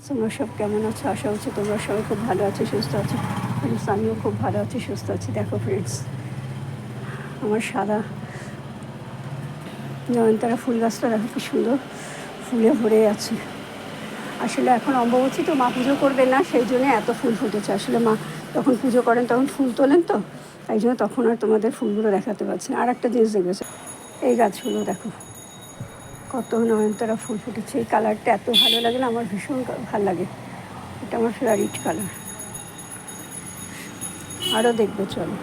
তোমরা সব কেমন আছো? আশা হচ্ছে তোমরা সবাই খুব ভালো আছো, সুস্থ আছো। ফ্রেন্ডস, আমিও খুব ভালো আছি, সুস্থ আছি। দেখো ফ্রেন্ডস, আমার সাদা নয়নতারা ফুল গাছটা দেখো কি সুন্দর ফুলে ভরে আছে। আসলে এখন অম্বুবাচী তো, মা পুজো করবে না, সেই জন্য এত ফুল ফুটেছে। আসলে মা যখন পুজো করেন তখন ফুল তোলেন, তো তাই জন্য তখন আর তোমাদের ফুলগুলো দেখাতে পারছি না। আর একটা জিনিস দেখেছো, এই গাছগুলো দেখো কত নয়নতারা ফুল ফুটেছে। এই কালারটা এত ভালো লাগে না, আমার ভীষণ ভালো লাগে। এটা আমার ফেভারিট কালার। আরও দেখবে, চলো।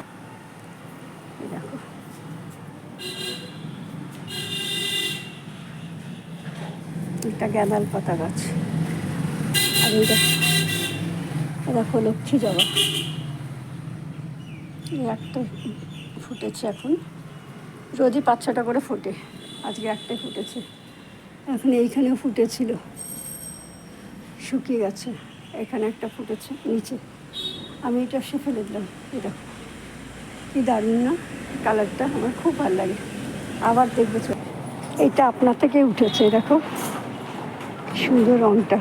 এই দেখো, এটা গ্যাঁদাল পাতা গাছ। আর এইটা দেখো লক্ষ্মী জবা, এই একটা ফুটেছে এখন। রোজই 5-6টা করে ফোটে, আজকে একটাই ফুটেছে। এখন এইখানেও ফুটেছিল, শুকিয়ে গেছে। এখানে একটা ফুটেছে নিচে, আমি এটা সে ফেলে দিলাম। এই দেখো কি দারুণ না কালারটা, আমার খুব ভালো লাগে। আবার দেখবে, চল। এইটা আপনার থেকে উঠেছে, দেখো সুন্দর রঙটা।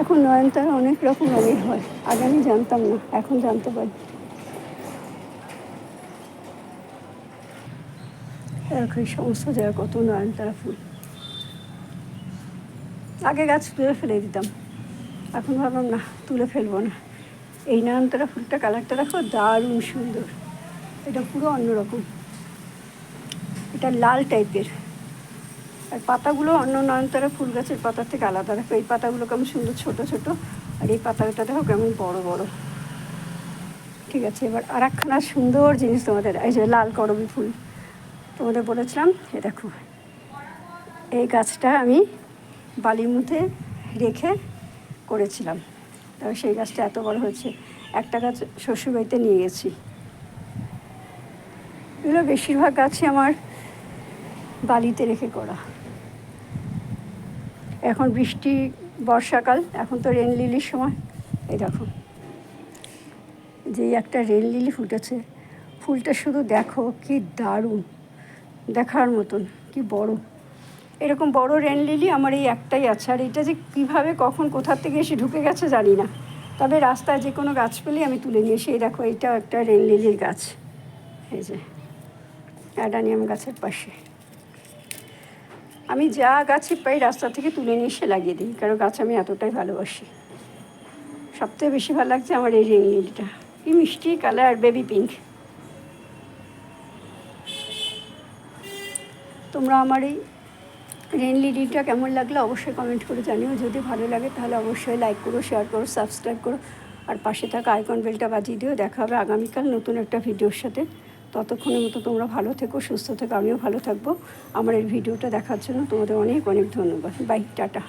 এখন নয়নতারা অনেক রকম রঙের হয়, আগে আমি জানতাম না, এখন জানতে পারি। দেখো এই সমস্ত জায়গায় কত নয়নতারা ফুল। আগে গাছ তুলে ফেলে দিতাম, এখন ভাবলাম না, তুলে ফেলবো না। এই নয়নতারা ফুলটা কালারটা দেখো দারুণ সুন্দর। এটা পুরো অন্যরকম, এটা লাল টাইপের। আর পাতাগুলো অন্য নয়নতারা ফুল গাছের পাতার থেকে আলাদা। দেখো এই পাতাগুলো কেমন সুন্দর ছোট ছোট, আর এই পাতাটা দেখো কেমন বড় বড়। ঠিক আছে, এবার আর একখানা সুন্দর জিনিস তোমাদের, এই যে লাল করবী ফুল তোমাদের বলেছিলাম। এ দেখো, এই গাছটা আমি বালির মধ্যে রেখে করেছিলাম, তবে সেই গাছটা এত বড় হয়েছে। একটা গাছ শ্বশুরবাড়িতে নিয়ে গেছি। এগুলো বেশিরভাগ গাছই আমার বালিতে রেখে করা। এখন বৃষ্টি, বর্ষাকাল, এখন তো রেন লিলির সময়। এই দেখো, যেই একটা রেন লিলি ফুটেছে, ফুলটা শুধু দেখো কি দারুণ, দেখার মতন, কি বড়। এরকম বড় রেন লিলি আমার এই একটাই আছে। আর এটা যে কীভাবে কখন কোথার থেকে এসে ঢুকে গেছে জানি না, তবে রাস্তায় যে কোনো গাছ পেলেই আমি তুলে নিয়ে এসে, এই দেখো এইটাও একটা রেন লিলির গাছ। এই যে অ্যাডানিয়াম গাছের পাশে আমি যা গাছই পাই রাস্তা থেকে তুলে নিয়ে এসে লাগিয়ে দিই, কারণ গাছ আমি এতটাই ভালোবাসি। সবথেকে বেশি ভালো লাগছে আমার এই রেন লিলিটা, কি মিষ্টি কালার, বেবি পিঙ্ক। তোমরা আমার এই রেন লিলিটা কেমন লাগলো অবশ্যই কমেন্ট করে জানিও। যদি ভালো লাগে তাহলে অবশ্যই লাইক করো, শেয়ার করো, সাবস্ক্রাইব করো, আর পাশে থাকা আইকন বেলটা বাজিয়ে দিও। দেখা হবে আগামীকাল নতুন একটা ভিডিওর সাথে। ততক্ষণের মতো তোমরা ভালো থেকো, সুস্থ থেকো, আমিও ভালো থাকবো। আমার এই ভিডিওটা দেখার জন্য তোমাদের অনেক অনেক ধন্যবাদ। Bye, tata.